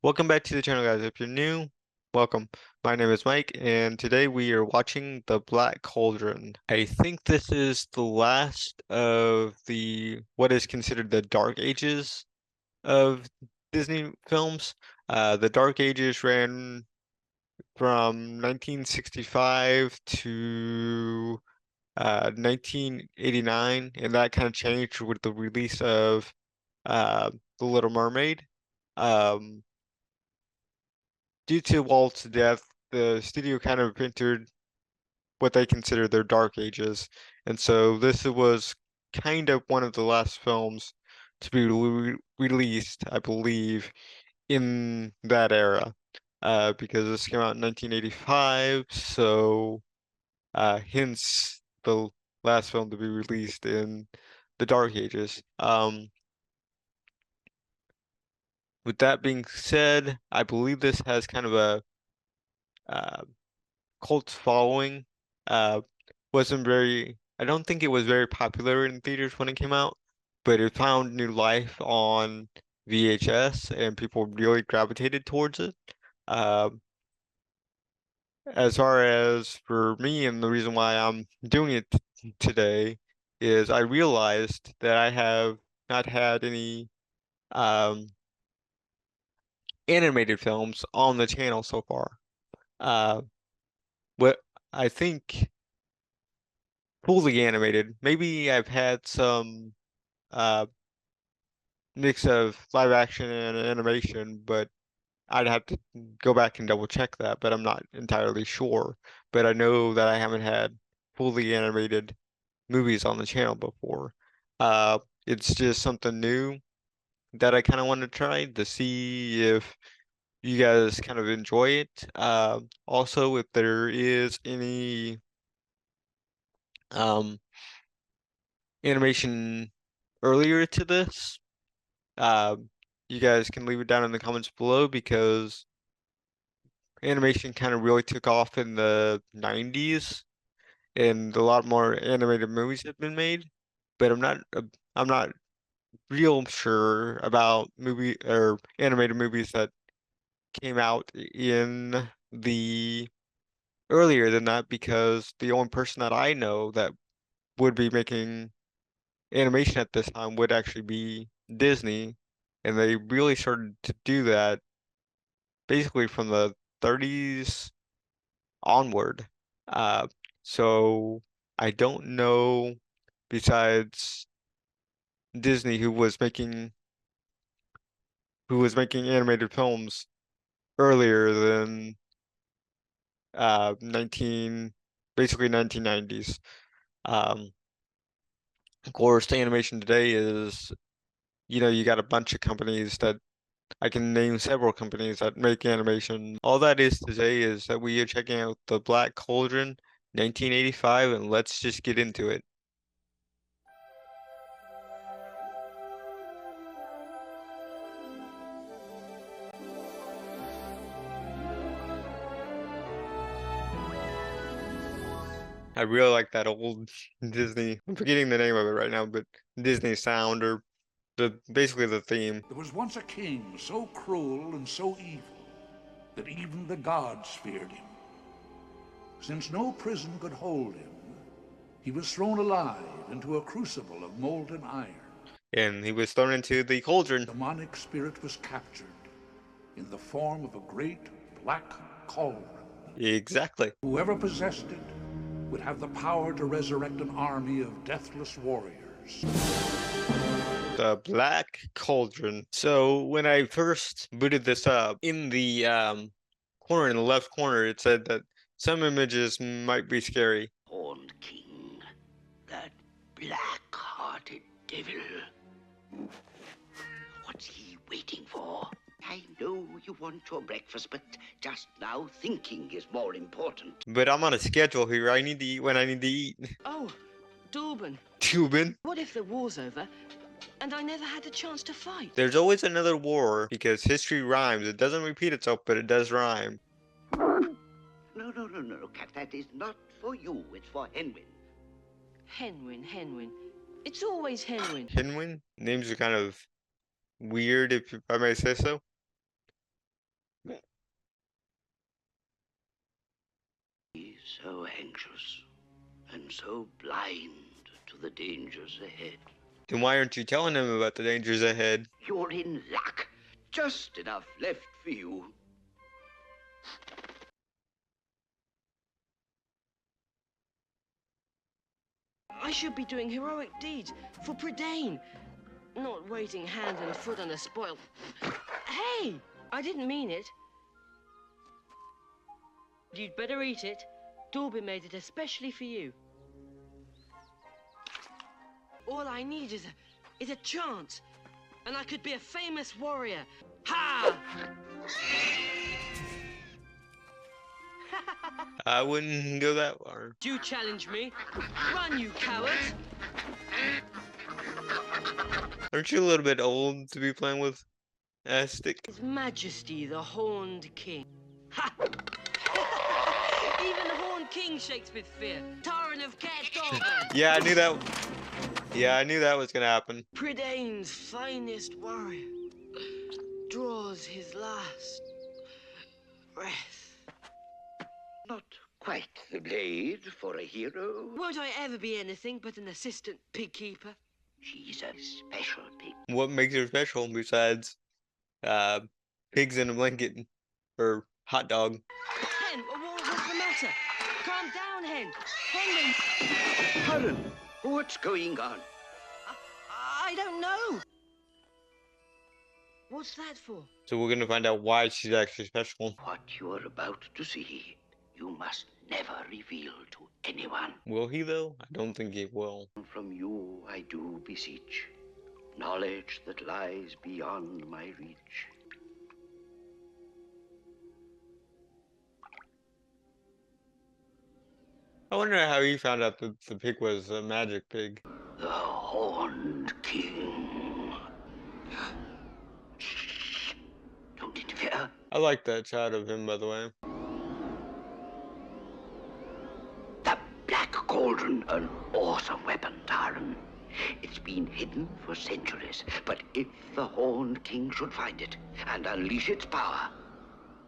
Welcome back to the channel, guys. If you're new, welcome. My name is Mike, and today we are watching The Black Cauldron. I think this is the last of the what is considered the Dark Ages of Disney films. The Dark Ages ran from 1965 to 1989, and that kind of changed with the release of The Little Mermaid. Um, Due to Walt's death, the studio kind of entered what they consider their dark ages, and so this was kind of one of the last films to be released, I believe, in that era. Because this came out in 1985, so hence the last film to be released in the Dark Ages. With that being said, I believe this has kind of a uh, cult following. Uh, wasn't very, I don't think it was very popular in theaters when it came out, but it found new life on VHS and people really gravitated towards it. Uh, as far as for me, and the reason why I'm doing it today is I realized that I have not had any um, animated films on the channel so far. Uh, what I think fully animated. Maybe I've had some uh mix of live action and animation, but I'd have to go back and double check that, but I'm not entirely sure. But I know that I haven't had fully animated movies on the channel before. Uh it's just something new that I kind of want to try to see if you guys kind of enjoy it. Also if there is any um animation earlier to this. Um, you guys can leave it down in the comments below because animation kind of really took off in the 90s and a lot more animated movies have been made. But I'm not real sure about movie or animated movies that came out in the earlier than that because the only person that I know that would be making animation at this time would actually be Disney, and they really started to do that basically from the 30s onward. Uh, so I don't know besides Disney who was making animated films earlier than 19 basically 1990s. Um, of course, the animation today is you got a bunch of companies that I can name several companies that make animation. All that is to say is that we are checking out the Black Cauldron 1985, and let's just get into it. I really like that old Disney. I'm forgetting the name of it right now, but Disney sound or the basically the theme. There was once a king so cruel and so evil that even the gods feared him. Since no prison could hold him, he was thrown alive into a crucible of molten iron. And he was thrown into the cauldron. The demonic spirit was captured in the form of a great black cauldron. Exactly. Whoever possessed it would have the power to resurrect an army of deathless warriors. The Black Cauldron. So when I first booted this up, in the corner in the left corner, it said that some images might be scary. Horned King, that black-hearted devil. What's he waiting for? I know you want your breakfast, but just now thinking is more important. But I'm on a schedule here. I need to eat when I need to eat. Oh, Dorban. Tubin. What if the war's over and I never had a chance to fight? There's always another war because history rhymes. It doesn't repeat itself, but it does rhyme. No, Cat. That is not for you. It's for Henwin. Henwin. It's always Henwin. Hinwin? Names are kind of weird, if I may say so. so anxious and so blind to the dangers ahead. Then why aren't you telling him about the dangers ahead? You're in luck. Just enough left for you. I should be doing heroic deeds for Prydain, not waiting hand and foot on a spoil. Hey! I didn't mean it. You'd better eat it. Dorby made it especially for you. All I need is a chance, and I could be a famous warrior. Ha! I wouldn't go that far. Do you challenge me? Run, you cowards! Aren't you a little bit old to be playing with a stick? His Majesty the Horned King. Ha! Even the Horned King shakes with fear. Tyrant of Cauldron. Yeah, I knew that. Yeah, I knew that was gonna happen. Prydain's finest warrior draws his last breath. Not quite the blade for a hero. Won't I ever be anything but an assistant pig keeper? She's a special pig. What makes her special besides pigs in a blanket or hot dog? Hen, what's the matter? Calm down, Hen. Henry. Helen, what's going on? I don't know. What's that for? So we're gonna find out why she's actually special. What you're about to see, you must never reveal to anyone. Will he though? I don't think he will. From you I do beseech knowledge that lies beyond my reach. I wonder how he found out that the pig was a magic pig. The Horned King. Shh. Don't interfere. I like that shot of him, by the way. The Black Cauldron, an awesome weapon, Taran. It's been hidden for centuries, but if the Horned King should find it and unleash its power,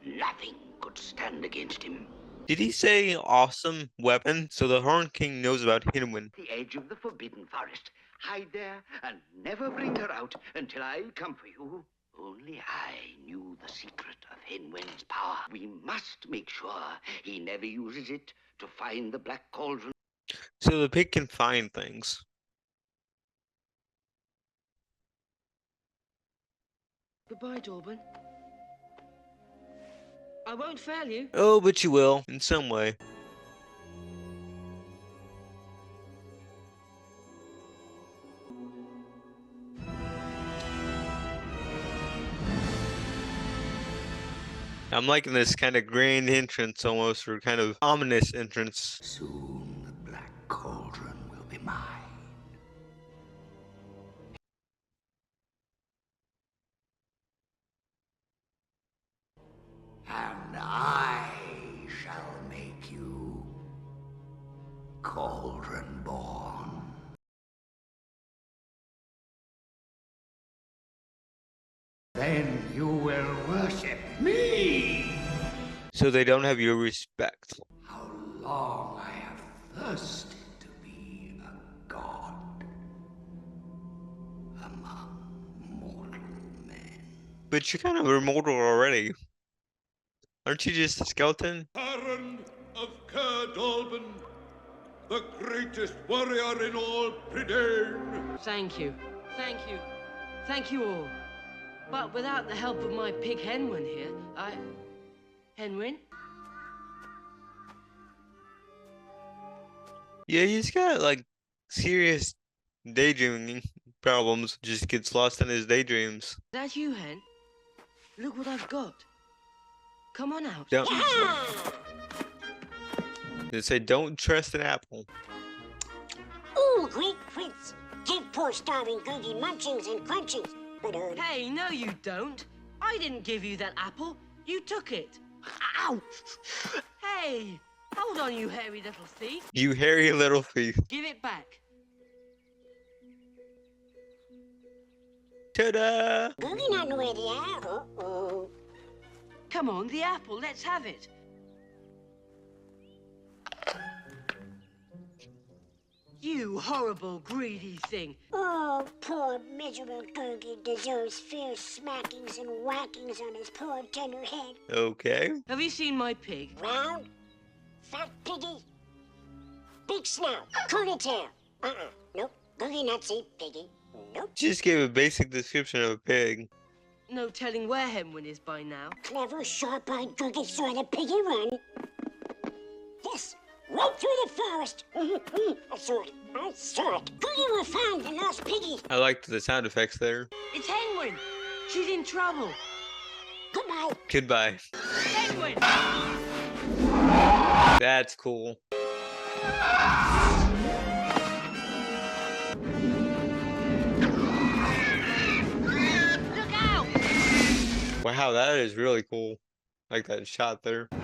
nothing could stand against him. Did he say awesome weapon? So the Horned King knows about Hinwin. The edge of the Forbidden Forest. Hide there and never bring her out until I come for you. Only I knew the secret of Hinwin's power. We must make sure he never uses it to find the Black Cauldron. So the pig can find things. Goodbye, Dorban. I won't fail you. Oh, but you will, in some way. I'm liking this kind of grand entrance almost, or kind of ominous entrance. Soon the Black Cauldron will be mine. And I shall make you Cauldron born. Then you will worship me. So they don't have your respect. How long I have thirsted to be a god among mortal men. But you're kind of immortal already. Aren't you just a skeleton? Baron of Cauldron, the greatest warrior in all Prydain. Thank you. Thank you. Thank you all. But without the help of my pig Henwin here, Henwin? Yeah, he's got like serious daydreaming problems. Just gets lost in his daydreams. Is that you, Hen? Look what I've got. Come on out. Don't. They say don't trust an apple. Ooh, great prince. Give poor starving Goody munchings and crunchings. But Hey, no you don't. I didn't give you that apple. You took it. ow! Hey, hold on, you hairy little thief. You hairy little thief. Give it back. Ta-da! Goody not know where they are. Uh-oh. Come on, the apple. Let's have it. You horrible, greedy thing. Oh, poor miserable Gurgi deserves fierce smackings and whackings on his poor tender head. Okay. Have you seen my pig? Round, fat piggy, big snout, curly tail. Nope, Gurgi not see piggy. Nope. Just gave a basic description of a pig. No telling where Henwin is by now. Clever, sharp-eyed Gurgi saw the piggy run. Yes, right through the forest. I saw it. I saw it. Gurgi will find the lost piggy. I liked the sound effects there. It's Henwin. She's in trouble. Goodbye. Goodbye. Henwin! That's cool. Look out! Wow, that is really cool. Like that shot there. No!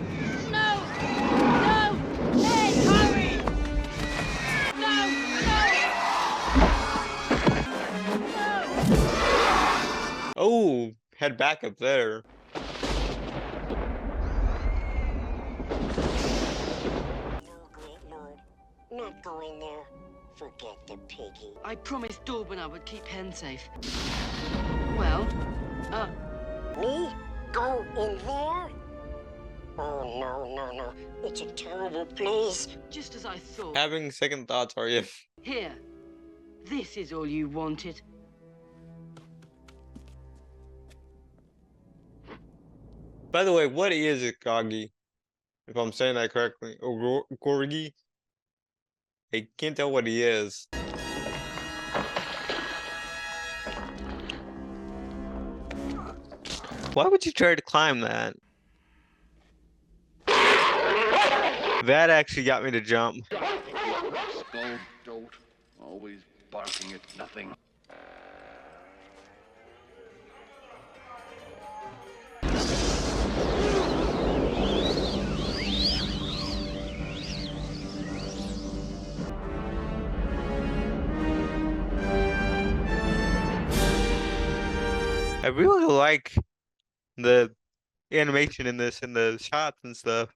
No! Hey, hurry! No! No! Oh, head back up there. No, great lord. Not going there. Forget the piggy. I promised Dorban I would keep Hen safe. Well, Me? Go in there? Oh, no. It's a terrible place. just as I thought. Having second thoughts, are you? Here. This is all you wanted. By the way, what is a Kagi? If I'm saying that correctly. Or Gorgi? I can't tell what he is. Why would you try to climb that? That actually got me to jump. Rascal dolt, always barking at nothing. I really like the animation in this and the shots and stuff.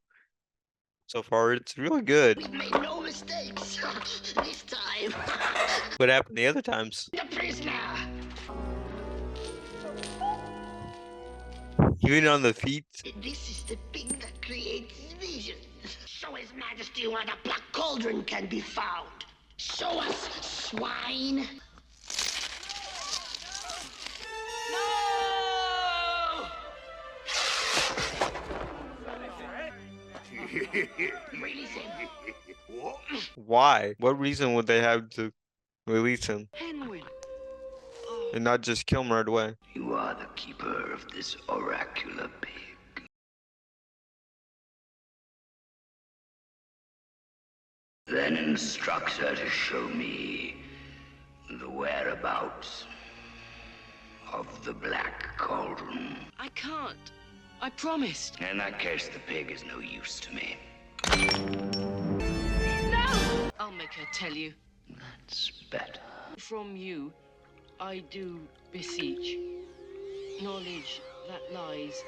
So far, it's really good. We made no mistakes this time. What happened the other times? The prisoner. Even on the feet. This is the pig that creates visions. Show His Majesty where the Black Cauldron can be found. Show us, swine. No! Release him. Why? What reason would they have to release him Henwin. and not just kill him right away? You are the keeper of this oracular pig. Then instruct her to show me the whereabouts of the Black Cauldron. I can't. I promised. In that case, the pig is no use to me. No! I'll make her tell you. That's better. From you, I do beseech knowledge that lies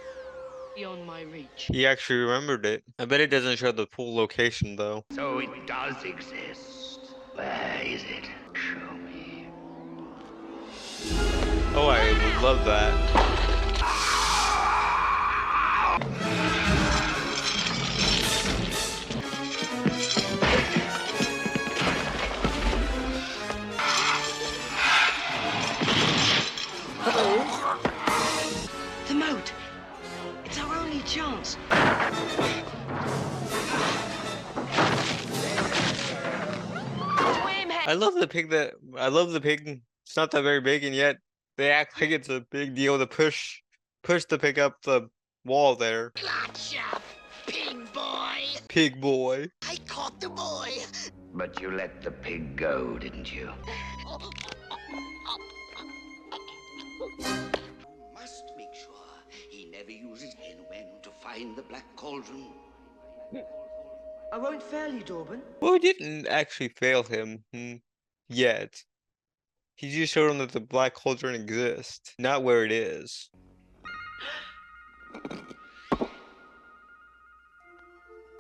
beyond my reach. He actually remembered it. I bet it doesn't show the full location though. So it does exist. Where is it? Show me. Oh, I would love that. The moat. It's our only chance. Swim, I love the pig it's not that very big and yet they act like it's a big deal to push the pig up the wall there. Gotcha, pig boy. Pig boy. I caught the boy. But you let the pig go, didn't you? Must make sure he never uses Henwen to find the Black Cauldron. I won't fail you, Dorban. Well, we didn't actually fail him yet. He just showed him that the Black Cauldron exists, not where it is.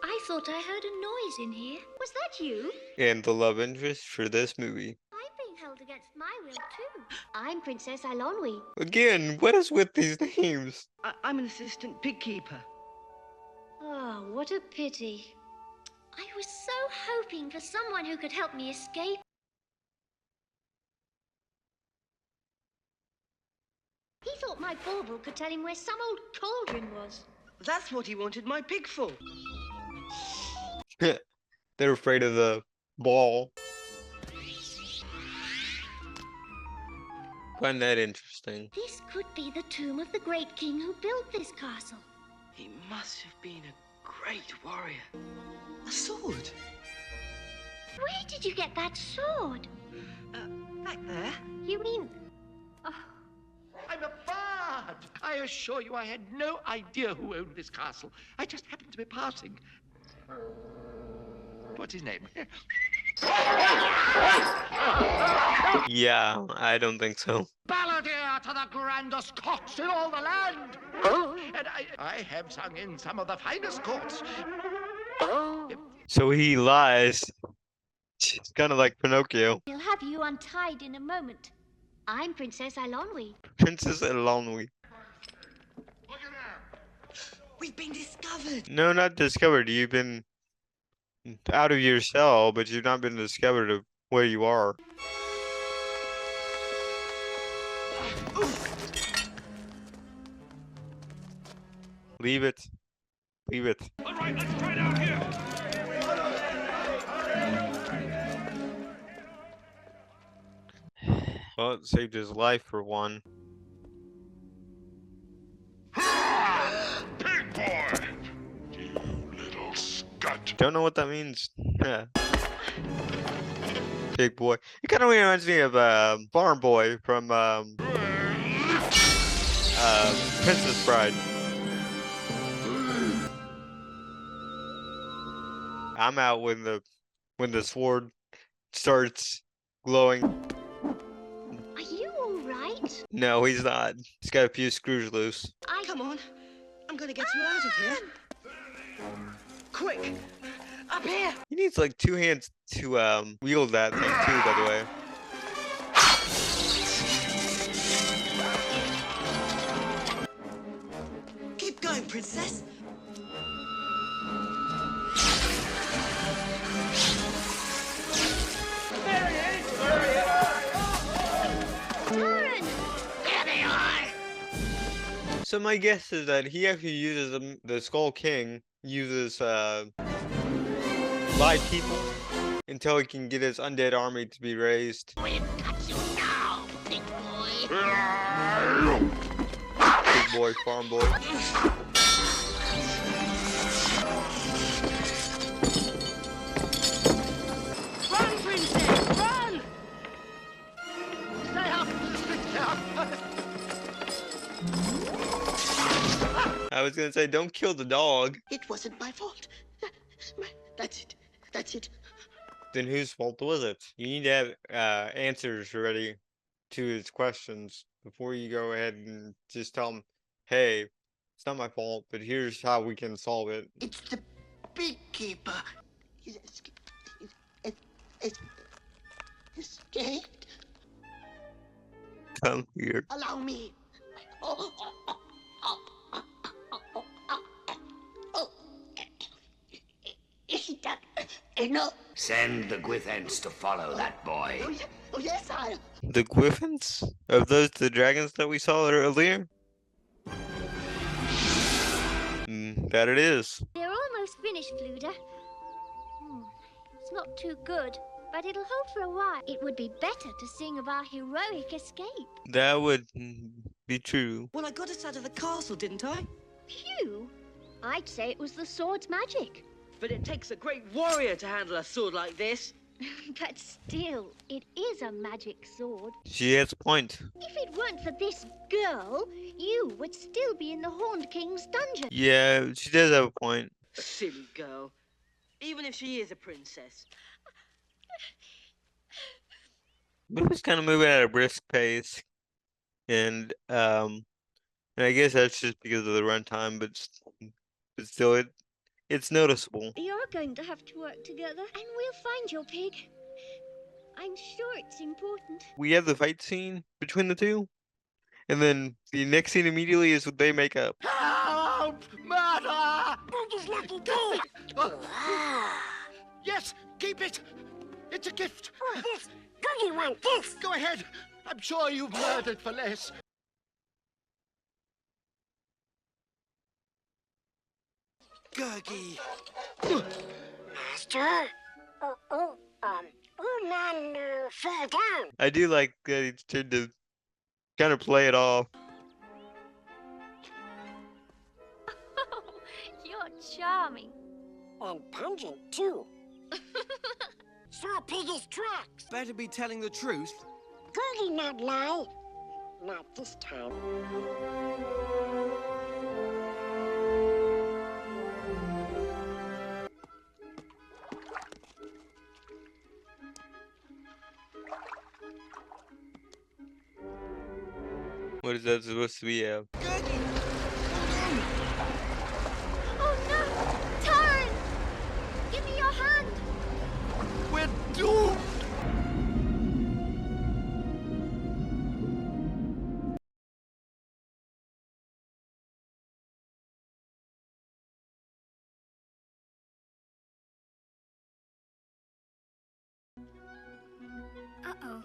I thought I heard a noise in here. Was that you? And the love interest for this movie. I'm being held against my will too. I'm Princess Alonwi. Again, what is with these names? I'm an assistant pig keeper. Oh, what a pity. I was so hoping for someone who could help me escape. He thought my bauble could tell him where some old cauldron was. That's what he wanted my pig for. They're afraid of the ball. Find that interesting. This could be the tomb of the great king who built this castle. He must have been a great warrior. A sword. Where did you get that sword? Back there. You mean... Oh, I'm a bard! I assure you I had no idea who owned this castle. I just happened to be passing. What's his name? Yeah, I don't think so. Balladeer to the grandest courts in all the land! And I have sung in some of the finest courts. So he lies. It's kind of like Pinocchio. he'll have you untied in a moment. I'm Princess Alonwi. Princess Alonwi. We've been discovered. No, not discovered. You've been out of your cell, but you've not been discovered of where you are. Leave it. Leave it. All right, let's try it out here. Well, it saved his life for one. Pig boy! You little scut. Don't know what that means. Yeah. Big boy. It kind of reminds me of Farm Boy from Princess Bride. I'm out when the sword starts glowing. Are you all right? No, he's not. He's got a few screws loose. Come on. I'm gonna get you out of here. Quick! Up here! He needs like 2 hands to wield that thing too, by the way. Keep going, princess. Taran! So my guess is that he actually uses the Skull King uses live people until he can get his undead army to be raised. We've got you now, big boy. Big boy, farm boy. Run, princess! Run! Stay up! Stay up! I was gonna say, don't kill the dog. It wasn't my fault. That's it. That's it. Then whose fault was it? You need to have answers ready to his questions before you go ahead and just tell him, hey, it's not my fault, but here's how we can solve it. It's the big keeper. He's escaped. Come here. Allow me. Is that enough? Send the Gwithents to follow that boy. Oh, yes, sire. The Griffins? Of those the dragons that we saw earlier? That it is. They're almost finished, Fluda. It's not too good, but it'll hold for a while. It would be better to sing of our heroic escape. That would be true. Well, I got us out of the castle, didn't I? Phew! I'd say it was the sword's magic. But it takes a great warrior to handle a sword like this. But still, it is a magic sword. She has a point. If it weren't for this girl, you would still be in the Horned King's dungeon. Yeah, she does have a point. Silly girl. Even if she is a princess. Movie's kind of moving at a brisk pace, and I guess that's just because of the runtime, but still, It's noticeable. You're going to have to work together, and we'll find your pig. I'm sure it's important. We have the fight scene between the two, and then the next scene immediately is what they make up. Help! Murder! Buggy's lucky day. Yes, keep it. It's a gift. This. Buggy want this. Go ahead. I'm sure you've murdered for less. Gurgy. Master. Man, fall down. I do like that he's trying to kind of play it off. You're charming. And pungent, too. Saw piggy's tracks. Better be telling the truth. Gertie not lie. Not this time. What is that supposed to be? Gurgy! Oh no! Taran! Give me your hand! We're doomed. Uh-oh.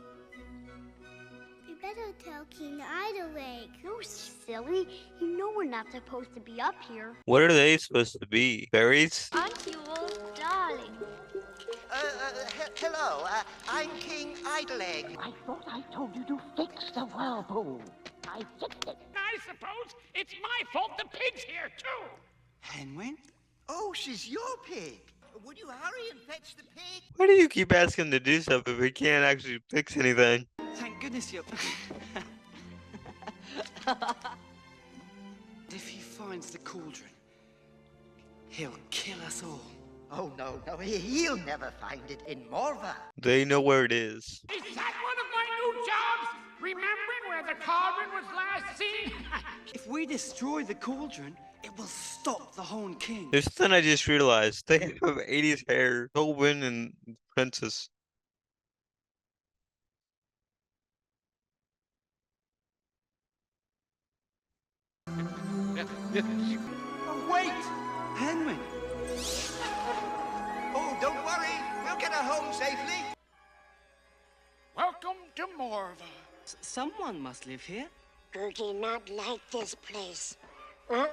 We better tell King Idleleg. You're silly. You know we're not supposed to be up here. What are they supposed to be? Berries? Aren't you all darling? Hello. I'm King Idleleg. I thought I told you to fix the whirlpool. I fixed it. I suppose it's my fault the pig's here, too. Henwin? Oh, she's your pig. Would you hurry and fetch the pig? Why do you keep asking to do stuff if we can't actually fix anything? Thank goodness you're... If he finds the cauldron, he'll kill us all. Oh, no, he'll never find it in Morva. They know where it is. Is that one of my new jobs? Remembering where the cauldron was last seen? If we destroy the cauldron, it will stop the Horned King. There's something I just realized. They have 80s hair. Tobin and Princess. Oh, wait! Henwin! Oh, don't worry. We'll get her home safely. Welcome to Morva. Someone must live here. Gertie not like this place. No.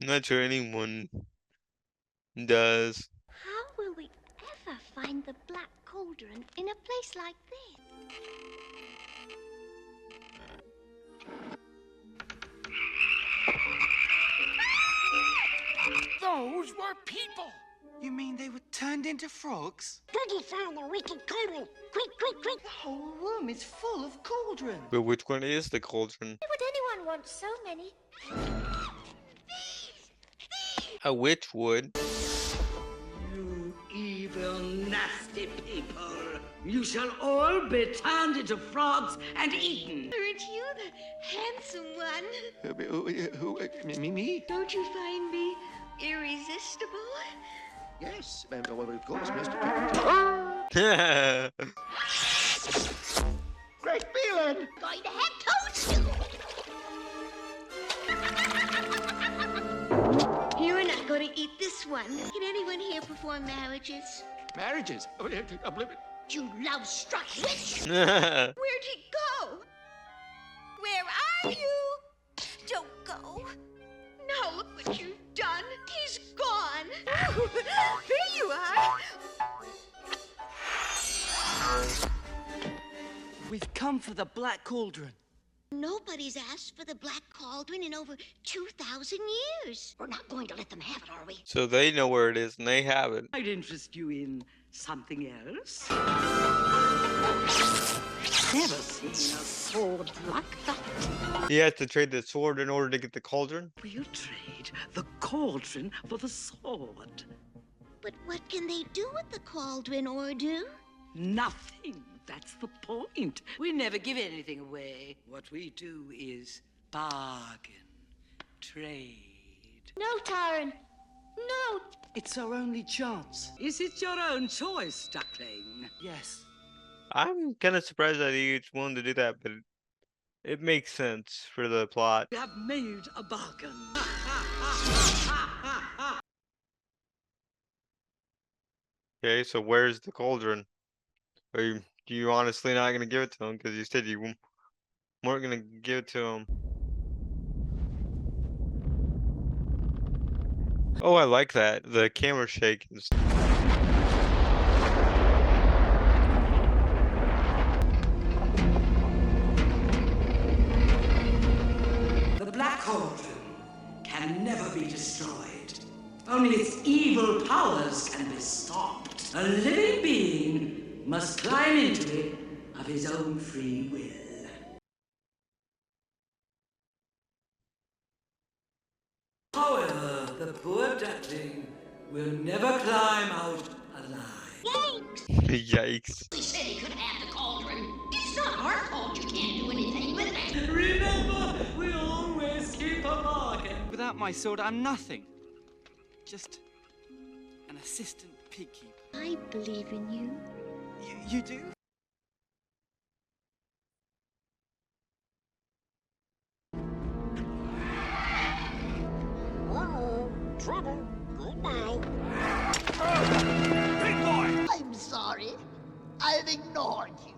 I'm not sure anyone does. How will we ever find the Black Cauldron in a place like this? Those were people. You mean they were turned into frogs? Gertie found the wicked cauldron. Quick. The whole room is full of cauldron. But which one is the cauldron? Why would anyone want so many? A witch would. You evil, nasty people. You shall all be turned into frogs and eaten. Aren't you the handsome one? Me? Don't you find me irresistible? Yes, well, of course, Mr. Great feeling. Going to have toast! You're not going to eat this one. Can anyone here perform marriages? Marriages. Oblivion. You love-struck witch! That's Where'd he go? Where are you? Don't go. Now look what you've done. He's gone. There you are. We've come for the Black Cauldron. Nobody's asked for the Black Cauldron in over 2,000 years. We're not going to let them have it, are we? so they know where it is and they have it. I'd interest you in something else. Never seen a sword like that. You have to trade the sword in order to get the cauldron. We'll trade the cauldron for the sword. But what can they do with the cauldron, Ordu? Nothing. That's the point. We never give anything away. What we do is bargain, trade. No, Tyron. No. It's our only chance. Is it your own choice, Duckling? Yes. I'm kind of surprised that he's willing to do that, but it makes sense for the plot. We have made a bargain. Okay, so where's the cauldron? Are you honestly not gonna give it to him? Because you said you weren't gonna give it to him. Oh, I like that. The camera shake. The Black Cauldron can never be destroyed. Only its evil powers can be stopped. A living being must climb into it of his own free will. However, the poor duckling will never climb out alive. Yikes. We said he could have the cauldron. It's not our fault you can't do anything with it. Remember, we always keep a bargain. Without my sword, I'm nothing. Just an assistant pig keeper. I believe in you. You do? Uh-oh. Trouble. Goodbye. Big boy! I'm sorry. I've ignored you.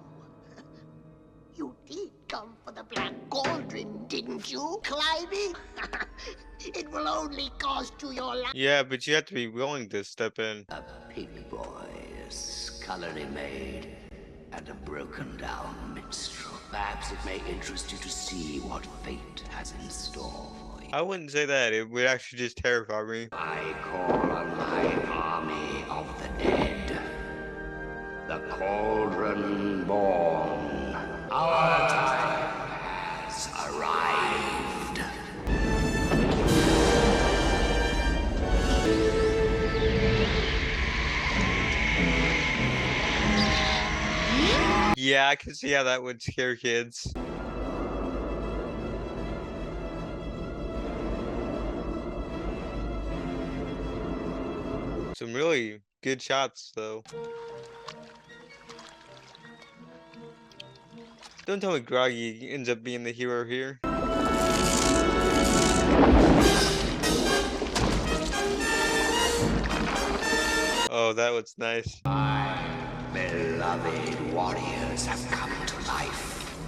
You did come for the Black Cauldron, didn't you, Climbing? It will only cost you your life. Yeah, but you have to be willing to step in. A pig boy, a scullery maid, and a broken down minstrel. Perhaps it may interest you to see what fate has in store for you. I wouldn't say that. It would actually just terrify me. I call on my army of the dead. The Cauldron born. Our time has arrived. Yeah, I can see how that would scare kids. Some really good shots, though. Don't tell me Groggy ends up being the hero here. Oh, that was nice. My beloved warriors have come to life.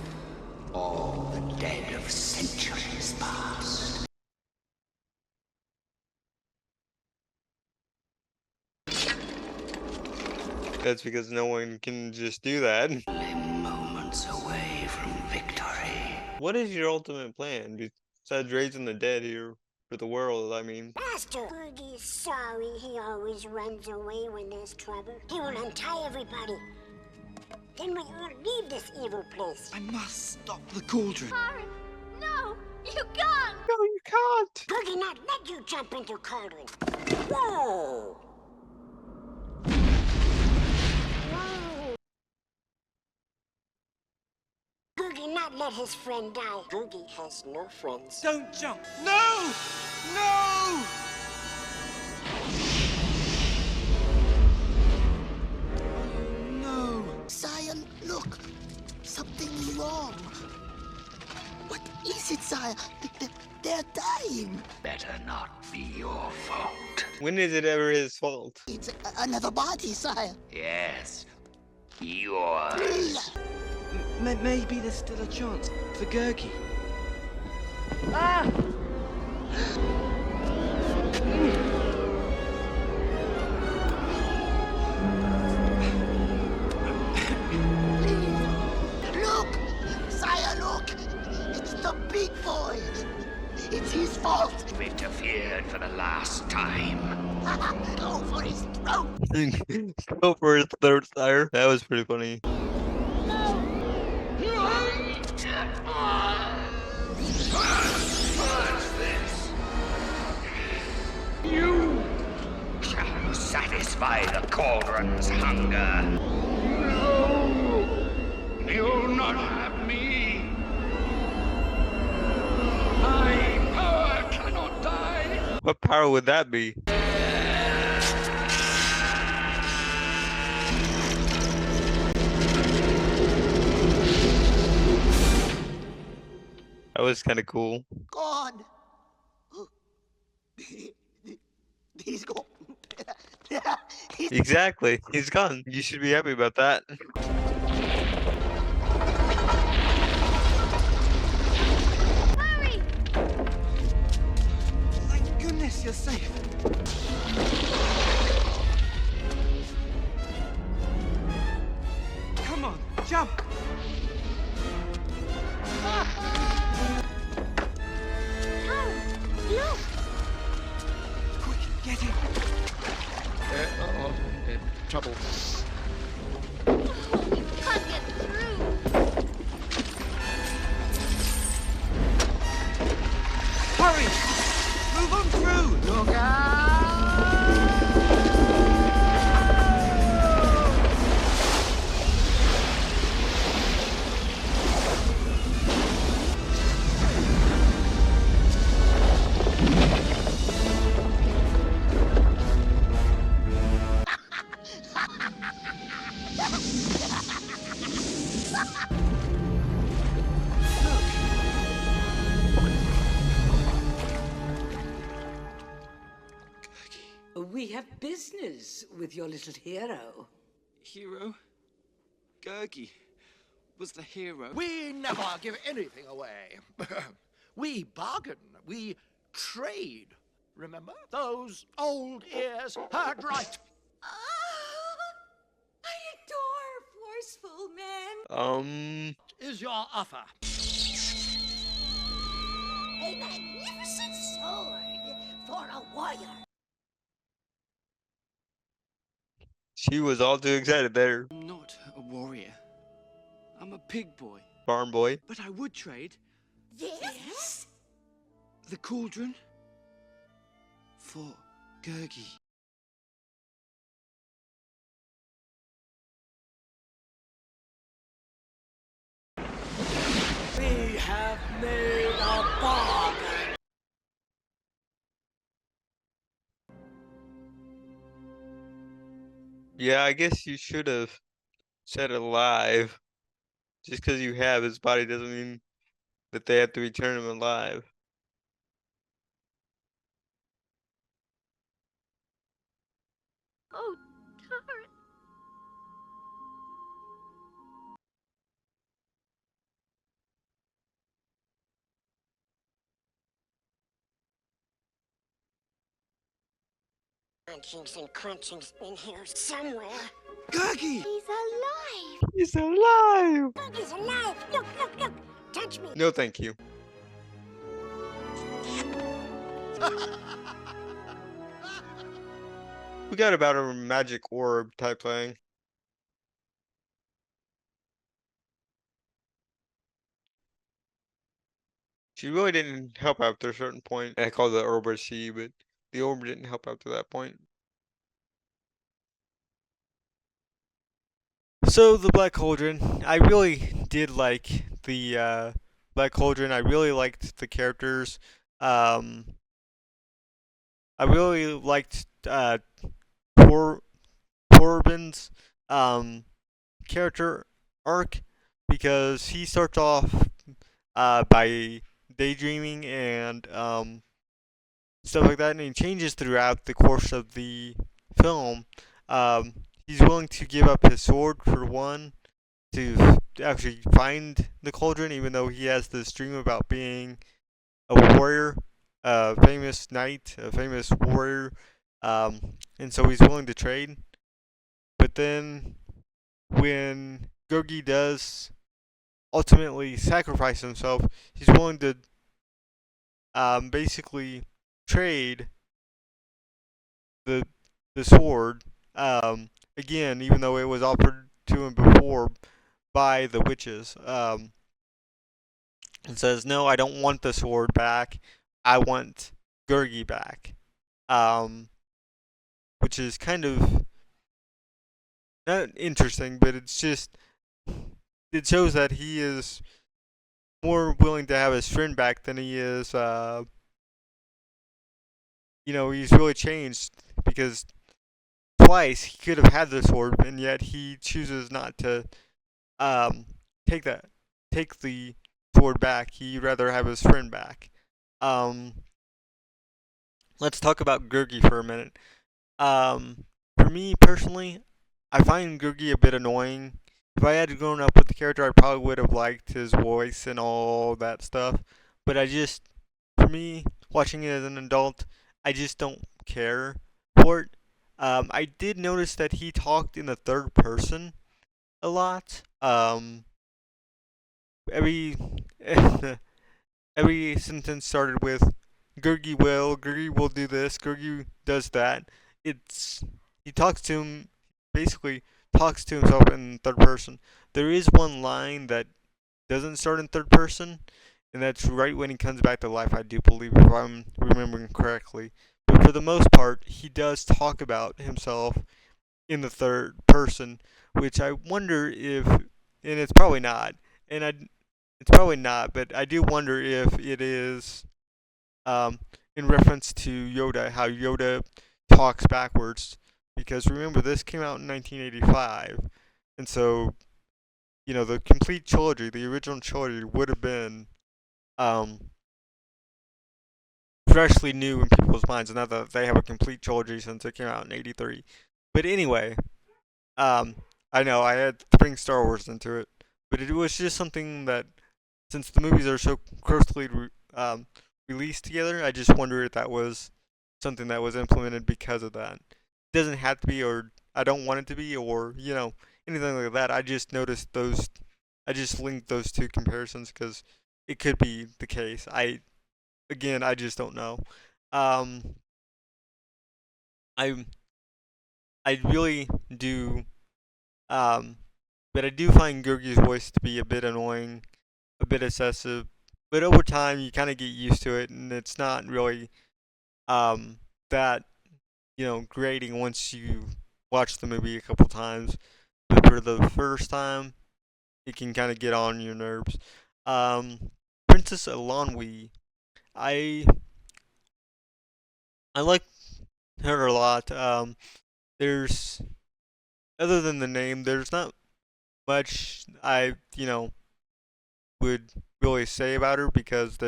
All the dead of centuries past. That's because no one can just do that. Only moments away from victory. What is your ultimate plan besides raising the dead here for the world? I mean, Master, Boogie's sorry he always runs away when there's trouble. He will untie everybody. Then we all leave this evil place. I must stop the cauldron. Tyron, no, you can't. no, you can't. Boogie not let you jump into Cauldron. Whoa! Boogie not let his friend die. Boogie has no friends. Don't jump. No! No! No. Sire, look. Something's wrong. What is it, Sire? They're dying. Better not be your fault. When is it ever his fault? It's another body, Sire. Yes, yours. Please. Maybe there's still a chance for Gurgi. Look! Sire, look! It's the big boy! It's his fault! Interfered for the last time. Go for his throat! Go for his throat, sire. That was pretty funny. What's this? You shall satisfy the cauldron's hunger. No! You'll not have me! My power cannot die! What What power would that be? That was kind of cool. God. He's gone. Exactly. He's gone. You should be happy about that. Hurry! Thank goodness you're safe. Come on, jump! Tara, look! Quick, get in. Trouble. Oh, we can't get through. Hurry! Move on through! Look out! We have business with your little hero. Hero? Gurgi was the hero. We never give anything away. We bargain. We trade. Remember? Those old ears heard right. I adore forceful men. Is your offer? A magnificent sword for a warrior. She was all too excited there. I'm not a warrior. I'm a pig boy. Farm boy. But I would trade Yes? the cauldron for Gurgi. We have made a bargain. Yeah, I guess you should have said alive. Just because you have his body doesn't mean that they have to return him alive. Oh, Tara. Crunchings and crunchings in here somewhere. Gurgi! He's alive! He's alive! He's alive! Look, look, look! Touch me! No, thank you. We got about a magic orb type thing. She really didn't help out to a certain point. I call the orb a she, but the orb didn't help out to that point. So the Black Cauldron, I really did like the Black Cauldron. I really liked the characters. I really liked Corbin's character arc because he starts off by daydreaming and stuff like that, and he changes throughout the course of the film. He's willing to give up his sword for one to actually find the cauldron, even though he has this dream about being a warrior, a famous knight, a famous warrior, and so he's willing to trade. But then, when Gurgi does ultimately sacrifice himself, he's willing to basically trade the sword. Again, even though it was offered to him before by the witches, and says, "No, I don't want the sword back. I want Gurgi back," which is kind of not interesting, but it's just it shows that he is more willing to have his friend back than he is he's really changed because twice he could have had the sword, and yet he chooses not to um, take that take the sword back. He'd rather have his friend back. Um, let's talk about Gurgi for a minute. For me personally, I find Gurgi a bit annoying. If I had grown up with the character, I probably would have liked his voice and all that stuff. But for me, watching it as an adult, I just don't care for it. I did notice that he talked in the third person a lot. Every every sentence started with Gurgi will do this, Gurgi does that. It's he talks to him basically talks to himself in third person. There is one line that doesn't start in third person, and that's right when he comes back to life, I do believe, if I'm remembering correctly. But for the most part, he does talk about himself in the third person, which I wonder if, and it's probably not, and it's probably not, but I do wonder if it is um, in reference to Yoda, how Yoda talks backwards. Because remember, this came out in 1985, and so the complete trilogy, the original trilogy, would have been um, freshly new in people's minds. Not that they have a complete trilogy since it came out in '83. But anyway, um, I know I had to bring Star Wars into it, but it was just something that, since the movies are so closely released together, I just wonder if that was something that was implemented because of that. It doesn't have to be, or I don't want it to be, or anything like that. I just noticed those. I just linked those two comparisons because it could be the case. I just don't know. Um, I I really do. Um, but I do find Gurgi's voice to be a bit annoying, a bit excessive. But over time, you kind of get used to it, and it's not really that grating once you watch the movie a couple times. But for the first time, it can kind of get on your nerves. Um, Princess Alonwi, I I like her a lot. There's other than the name, there's not much I would really say about her because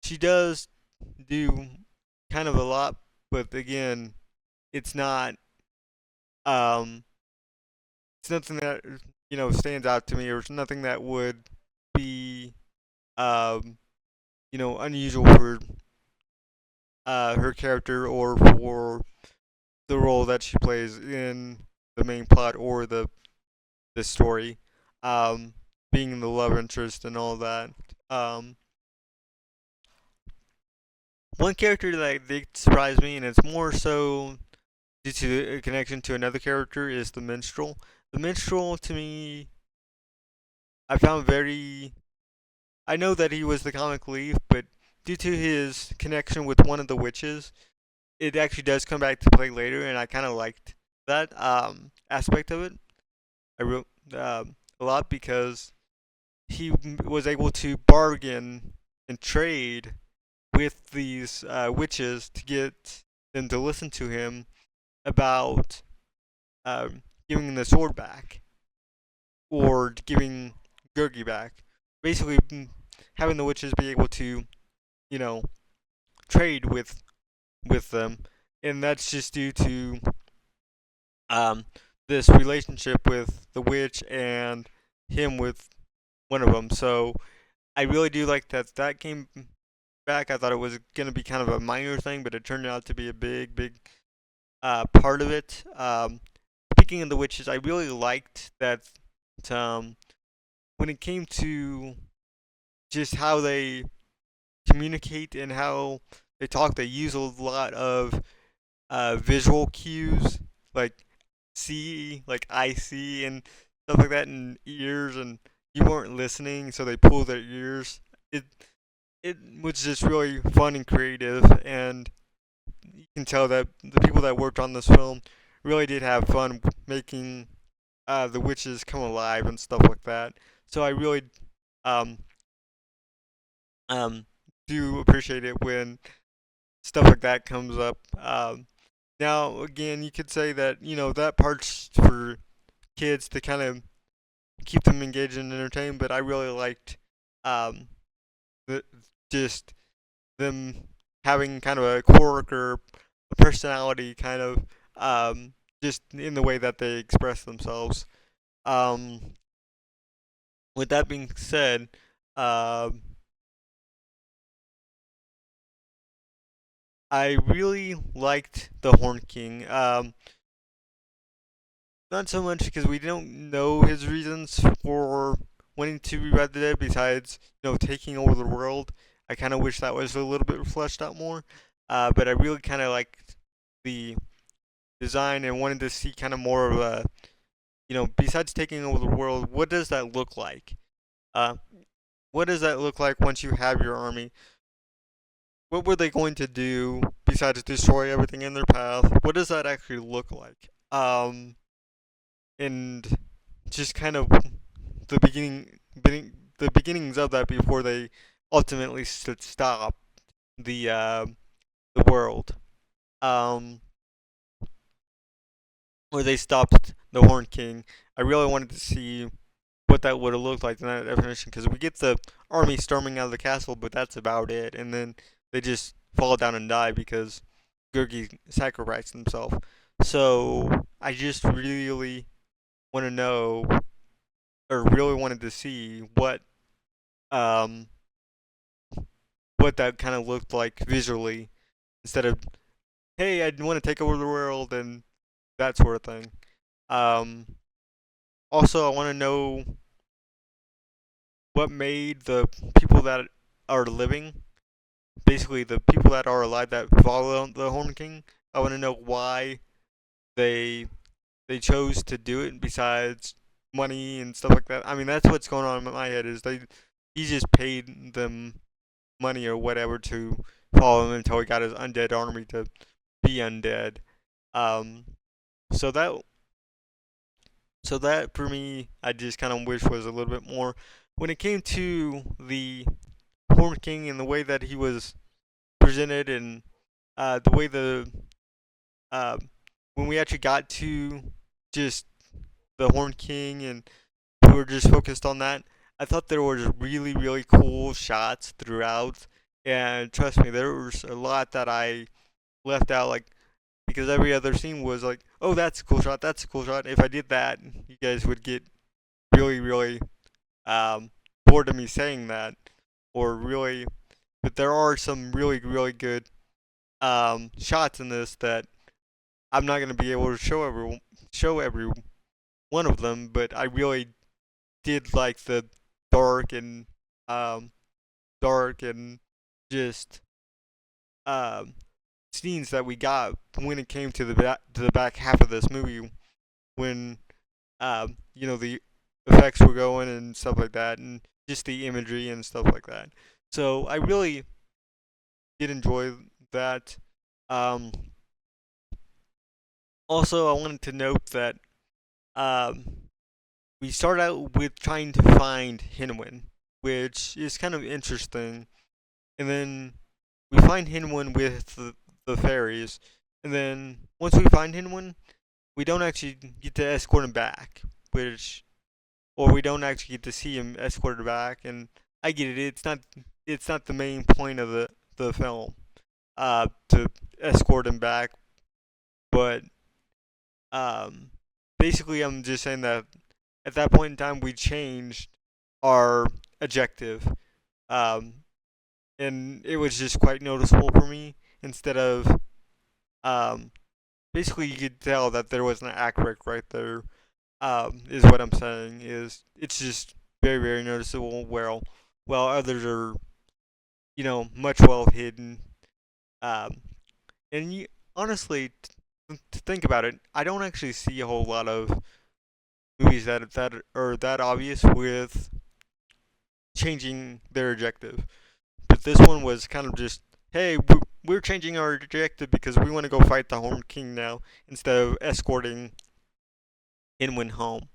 she does do kind of a lot, but again, it's not um it's nothing that stands out to me, or it's nothing that would be um unusual for her character or for the role that she plays in the main plot or the story, um being the love interest and all that. um One character that did surprise me, and it's more so due to a connection to another character, is the minstrel. The minstrel, to me, I found very. I know that he was the comic relief, but due to his connection with one of the witches, it actually does come back to play later, and I kind of liked that aspect of it. I wrote a lot because he was able to bargain and trade with these witches to get them to listen to him about giving the sword back or giving Gurgi back. Basically, having the witches be able to, you know, trade with them, and that's just due to um, this relationship with the witch and him with one of them. So I really do like that came back. I thought it was gonna be kind of a minor thing, but it turned out to be a big part of it. Speaking of the witches, I really liked that um, when it came to just how they communicate and how they talk, they use a lot of visual cues like like I see, and stuff like that, and ears, and you weren't listening, so they pull their ears. It it was just really fun and creative, and you can tell that the people that worked on this film really did have fun making the witches come alive and stuff like that. So I really um, um, do appreciate it when stuff like that comes up. Now, again, you could say that that part's for kids to kind of keep them engaged and entertained, but I really liked um, the, just them having kind of a quirk or a personality, kind of just in the way that they express themselves. Um, with that being said, um, I really liked the Horn King. Not so much because we don't know his reasons for wanting to revive the dead besides, taking over the world. I kind of wish that was a little bit fleshed out more. But I really kind of liked the design and wanted to see kind of more of a, besides taking over the world, what does that look like? Uh, what does that look like once you have your army? What were they going to do besides destroy everything in their path? What does that actually look like? And just kind of the beginnings of that before they ultimately stop the world, um, or they stopped the Horn King. I really wanted to see what that would have looked like in that definition because we get the army storming out of the castle, but that's about it, and then they just fall down and die because Gurgi sacrificed himself. So I just really want to know, or really wanted to see um what that kind of looked like visually instead of, hey, I want to take over the world and that sort of thing. Um, Also, I want to know what made the people that are living, basically the people that are alive that follow the Horn King. I want to know why they they chose to do it besides money and stuff like that. I mean, that's what's going on in my head is he just paid them money or whatever to follow him until he got his undead army to be undead. Um, so that so that for me, I just kind of wish was a little bit more. When it came to the Horn King and the way that he was presented and the way uh, when we actually got to just the Horn King and we were just focused on that, I thought there was really cool shots throughout. And trust me, there was a lot that I left out, like because every other scene was like, oh, that's a cool shot, that's a cool shot. If I did that, you guys would get really bored of me saying that, or really. But there are some really good shots in this that I'm not gonna be able to show every one of them. But I really did like the dark and um, dark and just um, scenes that we got when it came to the back half of this movie when the effects were going and stuff like that and just the imagery and stuff like that. So I really did enjoy that. Um, Also, I wanted to note that um, we start out with trying to find Hinwin, which is kind of interesting, and then we find Hinwin with the fairies, and then once we find Hinwin, we don't actually get to escort him back, or we don't actually get to see him escorted back. And I get it; it's not the main point of the film, to escort him back, but um, basically, I'm just saying that at that point in time, we changed our objective, um, and it was just quite noticeable for me. Instead of um, basically, you could tell that there was an act break right there. Is what I'm saying is it's just very noticeable. While others are much well hidden. Um, and honestly, to think about it, I don't actually see a whole lot of movies that are that obvious with changing their objective. But this one was kind of just, hey, we're changing our objective because we want to go fight the Horn King now instead of escorting Hinwin home.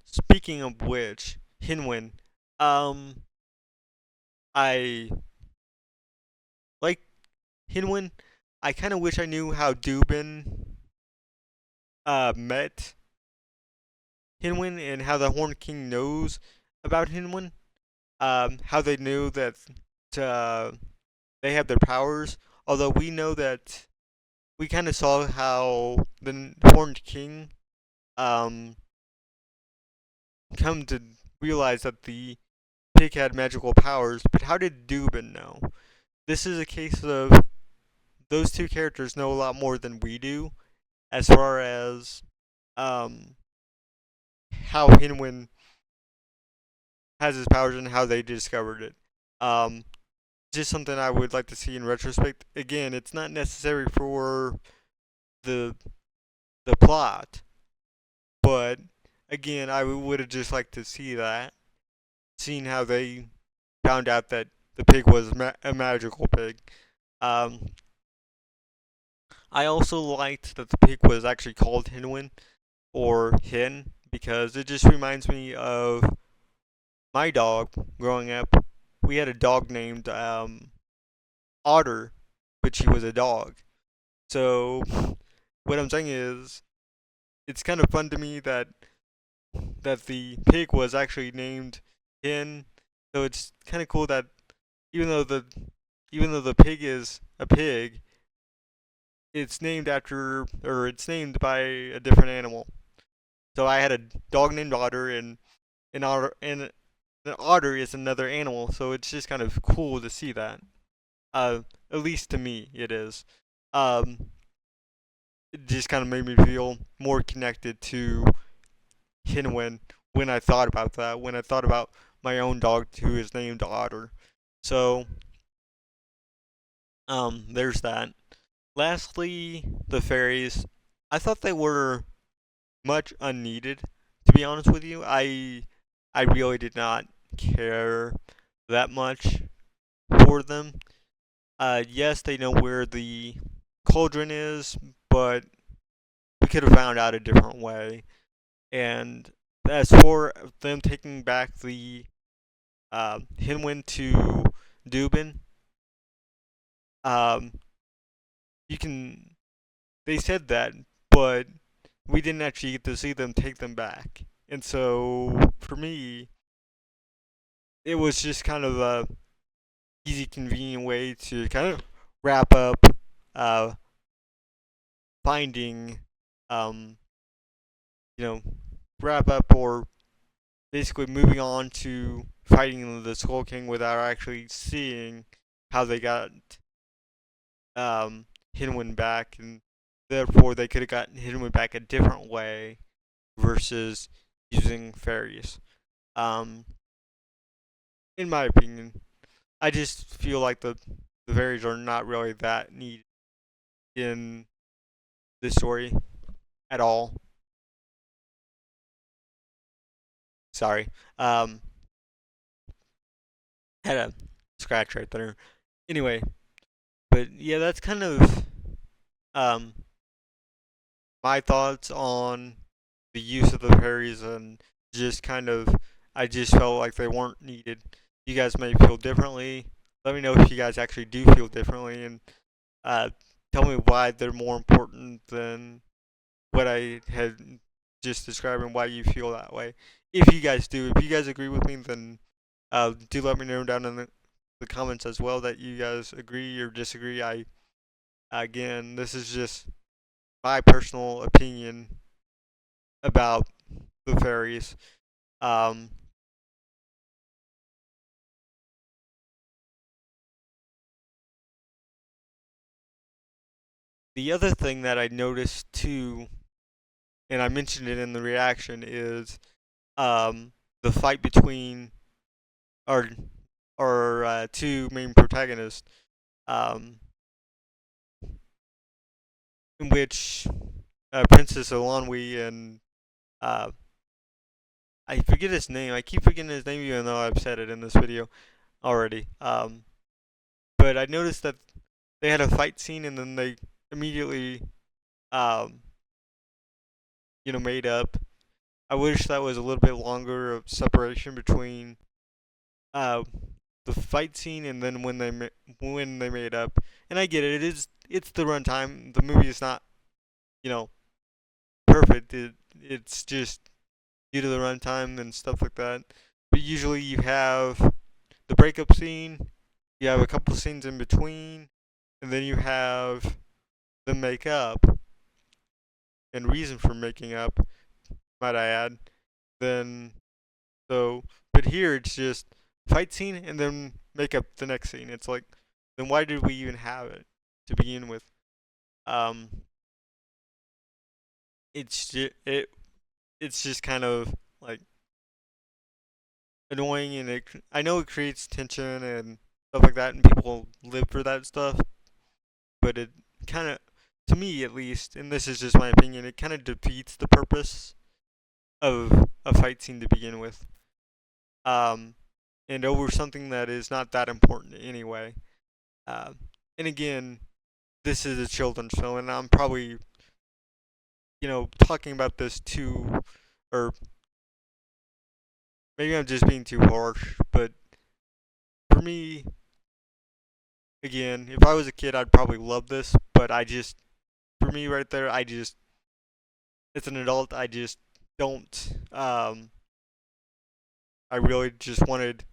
Speaking of which, Hinwin, um, I like Hinwin, I kind of wish I knew how Dubin met Hinwin and how the Horned King knows about Hinwin. How they knew that uh, they have their powers. Although we know that we kind of saw how the Horned King um, come to realize that the pig had magical powers, but how did Dubin know? This is a case of those two characters know a lot more than we do as far as um, how Hinwin has his powers and how they discovered it. Um, just something I would like to see in retrospect. Again, it's not necessary for the the plot, but again, I would have just liked to see that, seeing how they found out that the pig was a magical pig. Um, I also liked that the pig was actually called Hinwin or Hin because it just reminds me of my dog growing up. We had a dog named Otter, but she was a dog. So what I'm saying is, it's kind of fun to me that the pig was actually named Hin. So it's kind of cool that even though the even though the pig is a pig, it's named after or it's named by a different animal. So I had a dog named Otter, and an otter is another animal. So it's just kind of cool to see that. At least to me, it is. Um, it just kind of made me feel more connected to Hinwin when I thought about that. When I thought about my own dog who is named Otter. So there's that. Lastly, the fairies. I thought they were much unneeded. To be honest with you, I really did not care that much for them. Yes, they know where the cauldron is, but we could have found out a different way. And as for them taking back the Hinwin to Dubin, um, you can. They said that, but we didn't actually get to see them take them back. And so, for me, it was just kind of a easy, convenient way to kind of wrap up uh, finding, um, you know, wrap up or basically moving on to fighting the Skull King without actually seeing how they got Hinwin back, and therefore they could have gotten Hinwin back a different way versus using fairies. Um, in my opinion, I just feel like the fairies are not really that needed in this story at all. Sorry. Had a scratch right there. Anyway, but yeah, that's kind of um my thoughts on the use of the fairies and just kind of I just felt like they weren't needed. You guys may feel differently. Let me know if you guys actually do feel differently, and uh, tell me why they're more important than what I had just described and why you feel that way. If you guys do, if you guys agree with me, then do let me know down in the comments as well that you guys agree or disagree. Again, this is just my personal opinion about the fairies. Um, the other thing that I noticed too, and I mentioned it in the reaction, is the fight between our two main protagonists, um, in which Princess Elanwi and uh, I forget his name. I keep forgetting his name even though I've said it in this video already. But I noticed that they had a fight scene and then they immediately, um, made up. I wish that was a little bit longer of separation between uh, the fight scene and then when they made up. And I get it. It's the runtime. The movie is not, you know, perfect. It's just due to the runtime and stuff like that. But usually you have the breakup scene, you have a couple scenes in between, and then you have the makeup and reason for making up, might I add. Then but here it's just fight scene and then make up the next scene. It's like, then why did we even have it to begin with? Um, it's just kind of like annoying, and I know it creates tension and stuff like that, and people live for that stuff. But it kind of, to me at least, and this is just my opinion, it kind of defeats the purpose of a fight scene to begin with. And over something that is not that important anyway. And again, this is a children's film, and I'm probably, talking about this too, or maybe I'm just being too harsh, but for me, again, if I was a kid, I'd probably love this, but for me right there, as an adult, I just don't, I really just wanted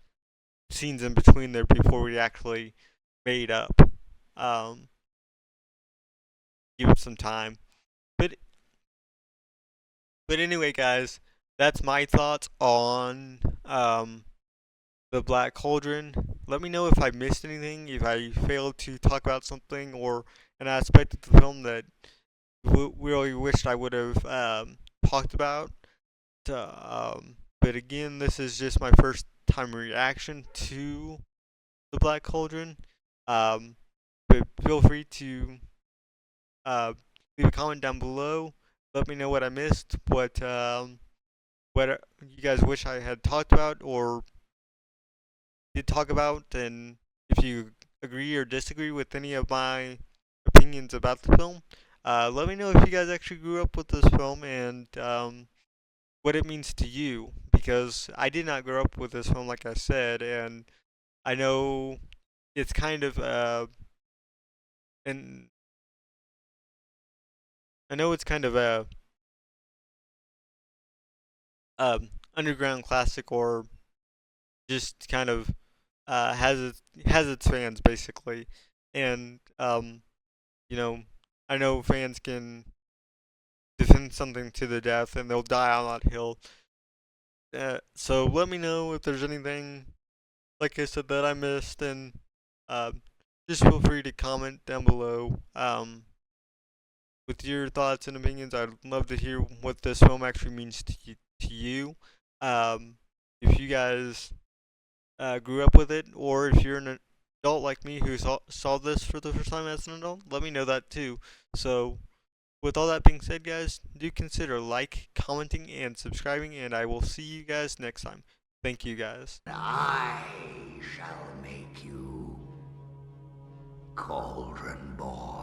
scenes in between there before we actually made up. Um, Give it some time. But anyway, guys, that's my thoughts on the Black Cauldron. Let me know if I missed anything, if I failed to talk about something or an aspect of the film that really wished I would have talked about. But again, this is just my first time reaction to the Black Cauldron. But feel free to leave a comment down below. Let me know what I missed, what you guys wish I had talked about or did talk about, and if you agree or disagree with any of my opinions about the film. Let me know if you guys actually grew up with this film and what it means to you, because I did not grow up with this film, like I said, and I know it's kind of an I know it's kind of a underground classic, or just kind of has its fans basically, and you know, I know fans can defend something to the death and they'll die on that hill. So let me know if there's anything, like I said, that I missed, and just feel free to comment down below. With your thoughts and opinions, I'd love to hear what this film actually means to you. If you guys grew up with it, or if you're an adult like me who saw this for the first time as an adult, let me know that too. So, with all that being said, guys, do consider commenting, and subscribing, and I will see you guys next time. Thank you, guys. I shall make you Cauldron Boy.